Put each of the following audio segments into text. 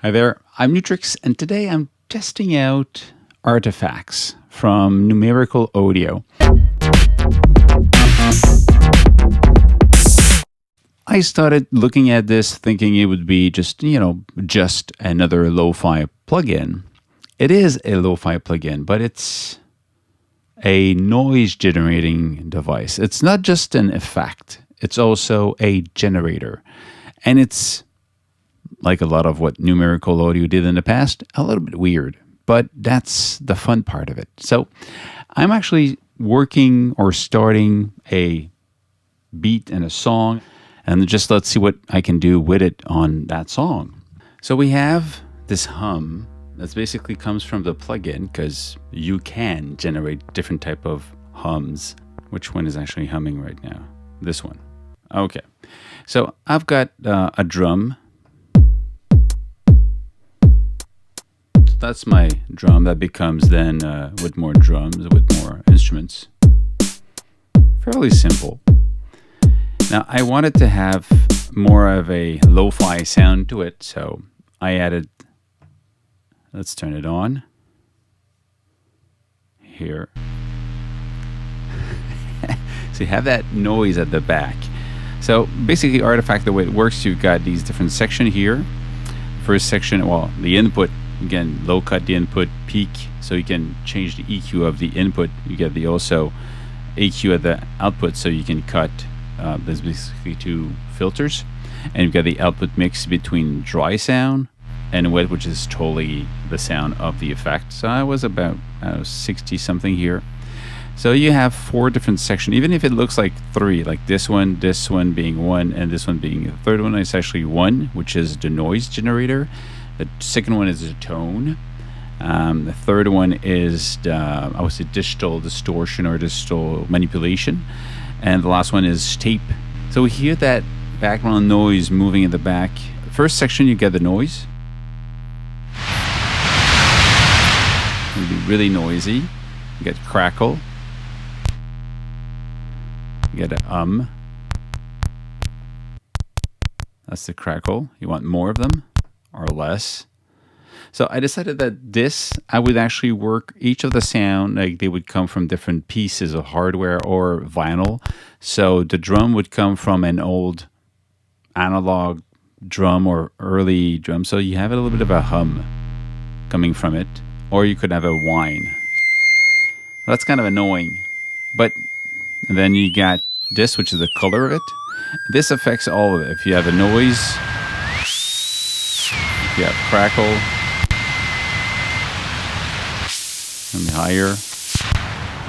Hi there, I'm Nu-Trix, and today I'm testing out artifacts from Numerical Audio. I started looking at this thinking it would be just another Lo-Fi plugin. It is a Lo-Fi plugin, but it's a noise generating device. It's not just an effect, it's also a generator. And it's, like a lot of what Numerical Audio did in the past, a little bit weird, but that's the fun part of it. So I'm actually working or starting a beat and a song, and just let's see what I can do with it on that song. So we have this hum that basically comes from the plugin, because you can generate different type of hums. Which one is actually humming right now? This one. Okay. So I've got a drum. That's my drum that becomes then with more drums, with more instruments. Fairly simple. Now I wanted to have more of a lo-fi sound to it, so I added, let's turn it on here. So you have that noise at the back. So basically Artifact, the way it works, you've got these different sections here. First section, well, the input. Again, low cut the input, peak, so you can change the EQ of the input. You get the also EQ at the output, so you can cut. There's basically two filters, and you've got the output mix between dry sound and wet, which is totally the sound of the effect. So I was about 60 something here. So you have 4 different sections, even if it looks like 3, like this one being 1, and this one being the third one. It's actually 1, which is the noise generator. The second one is a tone. The third one is I would say digital distortion or digital manipulation. And the last one is tape. So we hear that background noise moving in the back. First section, you get the noise. It'll be really noisy. You get crackle. You get a That's the crackle. You want more of them or less. So I decided that this, I would actually work each of the sound, like they would come from different pieces of hardware or vinyl. So the drum would come from an old analog drum or early drum. So you have a little bit of a hum coming from it, or you could have a whine. Well, that's kind of annoying. But then you got this, which is the color of it. This affects all of it. If you have a noise, you have crackle, and higher,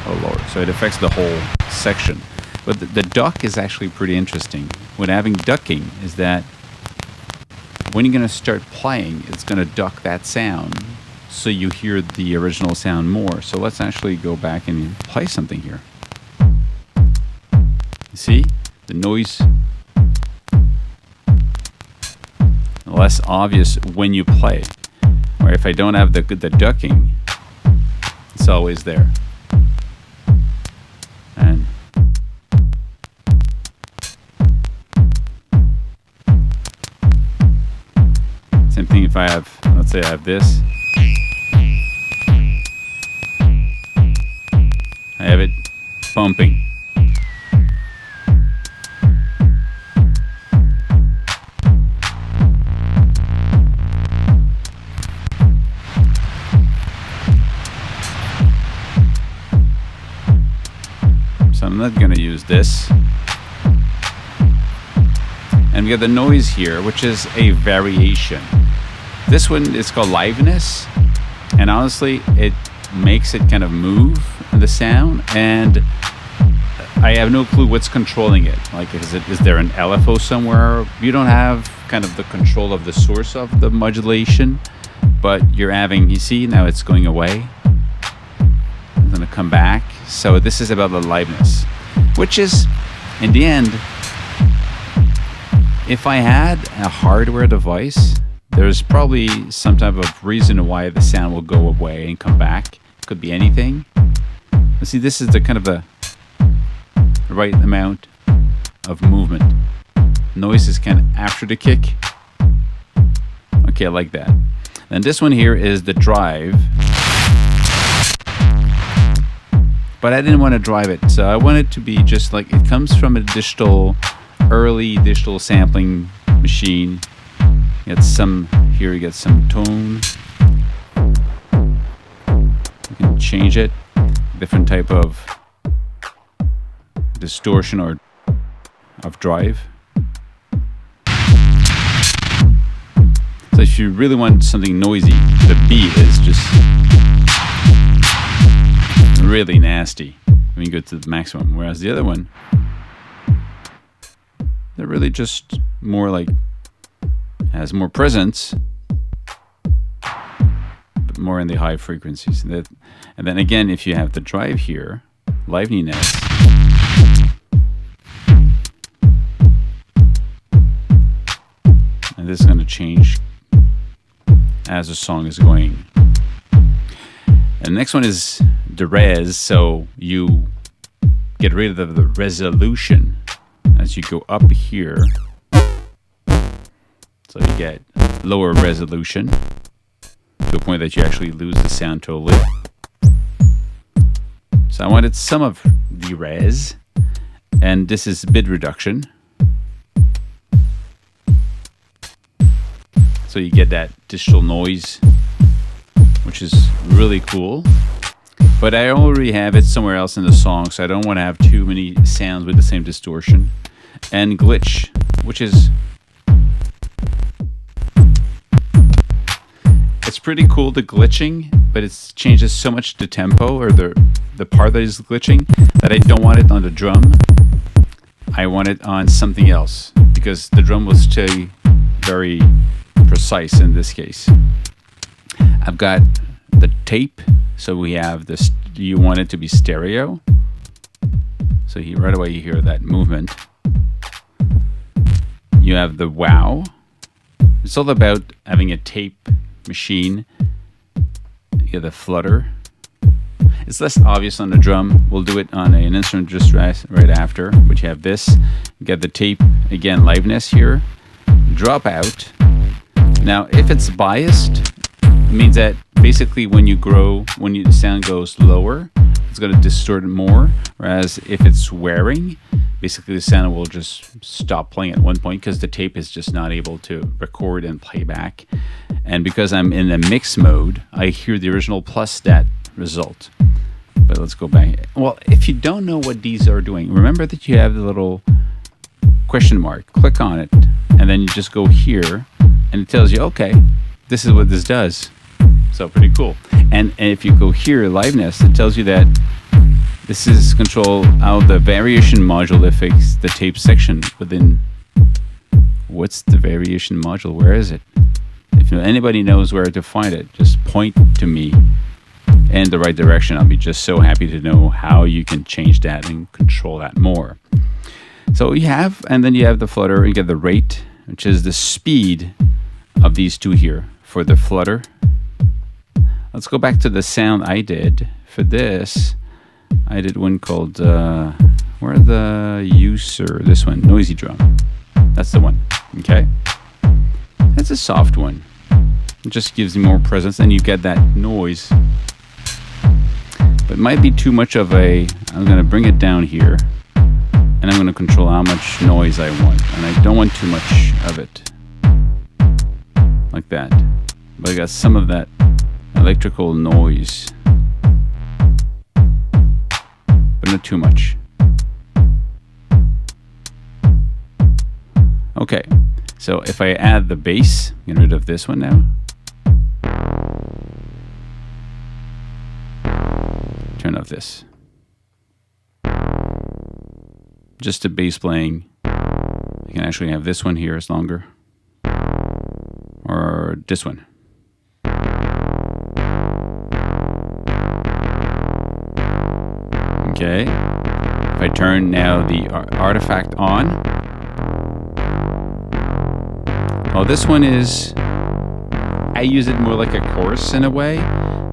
oh Lord, so it affects the whole section. But the duck is actually pretty interesting. What having ducking is that when you're going to start playing, it's going to duck that sound, so you hear the original sound more. So let's actually go back and play something here. You see, the noise less obvious when you play, or if I don't have the ducking, it's always there. And same thing if I have, let's say I have this, I have it pumping. So I'm not going to use this. And we got the noise here, which is a variation. This one is called liveness, and honestly it makes it kind of move the sound, and I have no clue what's controlling it. Like, is there an LFO somewhere? You don't have kind of the control of the source of the modulation, but you're having, you see now it's going away. It's going to come back. So this is about the liveness, which is, in the end, if I had a hardware device, there's probably some type of reason why the sound will go away and come back. It could be anything. But see, this is the kind of the right amount of movement. Noise is kind of after the kick. Okay, like that. And this one here is the drive. But I didn't want to drive it, so I want it to be just like it comes from a early digital sampling machine. You get some here, you get some tone. You can change it, different type of distortion or of drive. So if you really want something noisy, the beat is just really nasty when you go to the maximum, whereas the other one, they're really just more like, has more presence, but more in the high frequencies. And then again, if you have the drive here, liveness, and this is going to change as the song is going. And the next one is De-rez, so you get rid of the resolution as you go up here. So you get lower resolution to the point that you actually lose the sound totally. So I wanted some of De-rez, and this is bit reduction. So you get that digital noise, which is really cool. But I already have it somewhere else in the song, so I don't want to have too many sounds with the same distortion. And glitch, which is, it's pretty cool, the glitching, but it changes so much the tempo or the part that is glitching that I don't want it on the drum. I want it on something else because the drum will stay very precise in this case. I've got the tape, so we have this, you want it to be stereo, so right away you hear that movement. You have the wow, it's all about having a tape machine. You have the flutter, it's less obvious on the drum, we'll do it on an instrument just right after, but you have this, you get the tape, again liveness here, drop out. Now if it's biased, it means that basically when the sound goes lower, it's going to distort it more, whereas if it's wearing, basically the sound will just stop playing at one point because the tape is just not able to record and play back. And because I'm in the mix mode, I hear the original plus that result. But let's go back. Well, if you don't know what these are doing, remember that you have the little question mark. Click on it, and then you just go here, and it tells you, okay, this is what this does. So pretty cool. And if you go here, liveness, it tells you that this is control how the variation module affects the tape section within. What's the variation module? Where is it? If anybody knows where to find it, just point to me in the right direction. I'll be just so happy to know how you can change that and control that more. So you have, and then you have the flutter, you get the rate, which is the speed of these two here for the flutter. Let's go back to the sound I did for this. I did one called where the user, this one, noisy drum. That's the one. Okay, that's a soft one. It just gives you more presence, and you get that noise. But it might be too much of a. I'm gonna bring it down here, and I'm gonna control how much noise I want, and I don't want too much of it, like that. But I got some of that electrical noise, but not too much. Okay, so if I add the bass, get rid of this one now. Turn off this. Just the bass playing. I can actually have this one here as longer, or this one. Okay, if I turn now the artifact on. Oh, this one is, I use it more like a chorus in a way.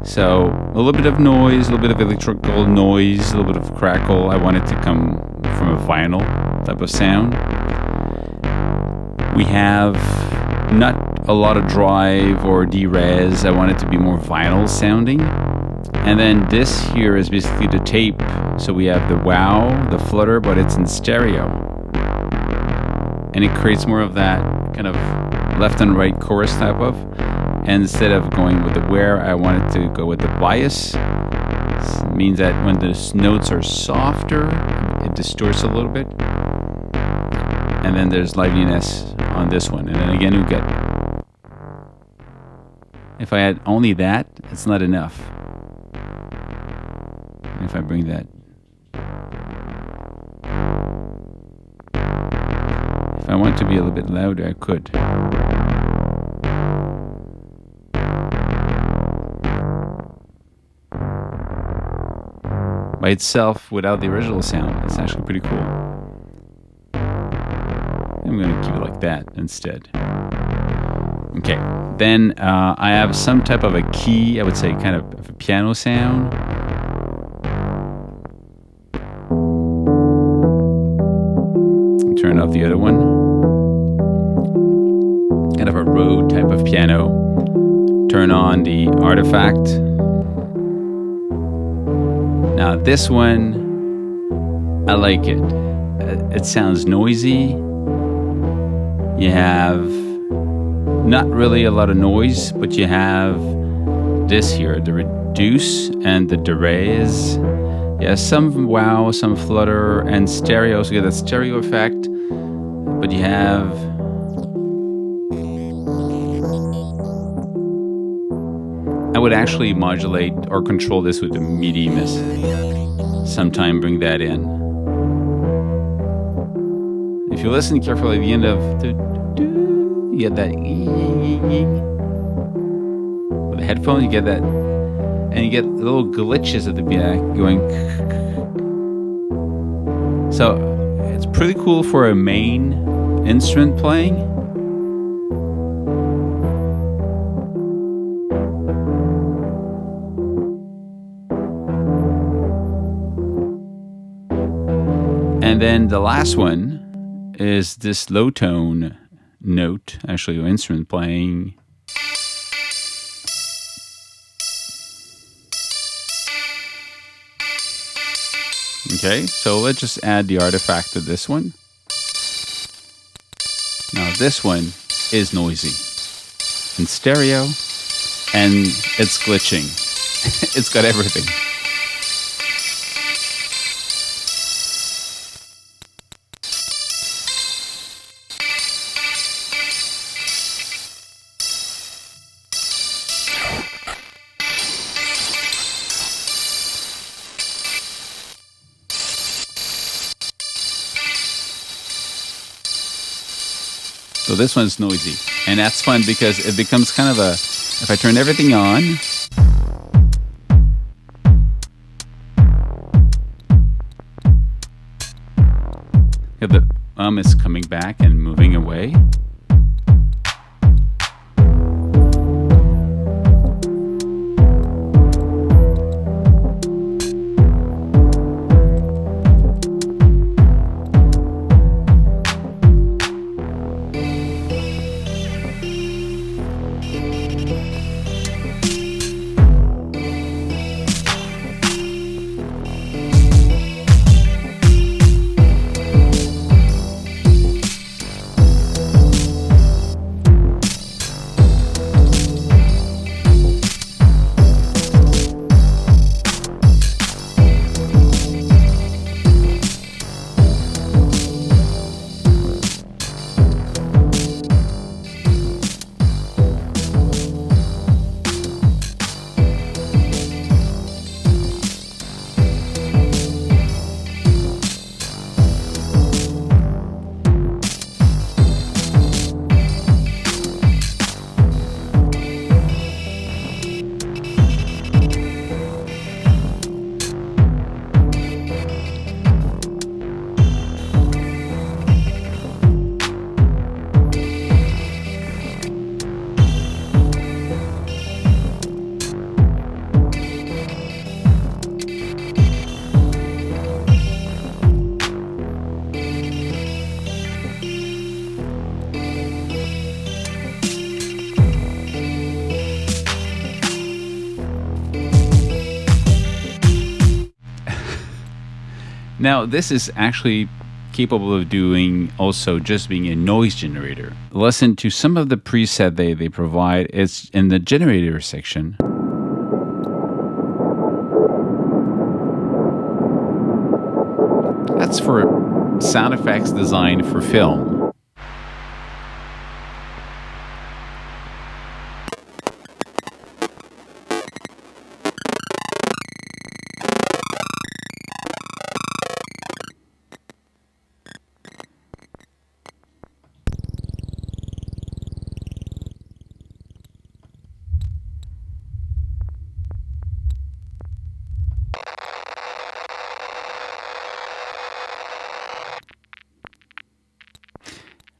So a little bit of noise, a little bit of electrical noise, a little bit of crackle. I want it to come from a vinyl type of sound. We have not a lot of drive or De-rez. I want it to be more vinyl sounding. And then this here is basically the tape. So we have the wow, the flutter, but it's in stereo. And it creates more of that kind of left and right chorus type of. And instead of going with the where, I wanted to go with the bias. It means that when the notes are softer, it distorts a little bit. And then there's liveliness on this one. And then again, you get, if I had only that, it's not enough. And if I bring that, if I want to be a little bit louder, I could. By itself, without the original sound, it's actually pretty cool. I'm going to keep it like that instead. Okay, then I have some type of a key, I would say kind of a piano sound. Turn off the other one. Kind of a Rode type of piano. Turn on the artifact. Now this one, I like it. It sounds noisy. You have not really a lot of noise, but you have this here, the reduce and the De-rez. Yeah, some wow, some flutter, and stereo, so you get that stereo effect. But you have I would actually modulate or control this with the mediumness. Sometime bring that in. If you listen carefully at the end of you get that with the headphone, you get that, and you get little glitches at the back going. So it's pretty cool for a main instrument playing. And then the last one is this low tone note, actually instrument playing. Okay, so let's just add the artifact to this one. Now this one is noisy in stereo and it's glitching. It's got everything. So this one's noisy, and that's fun because it becomes kind of a, if I turn everything on, the is coming back and moving away. Now, this is actually capable of doing also just being a noise generator. Listen to some of the preset they provide. It's in the generator section. That's for sound effects designed for film.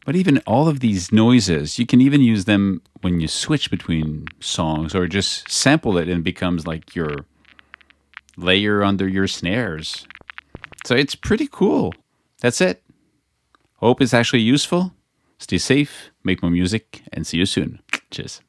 But even all of these noises, you can even use them when you switch between songs or just sample it and it becomes like your layer under your snares. So it's pretty cool. That's it. Hope it's actually useful. Stay safe, make more music, and see you soon. Cheers.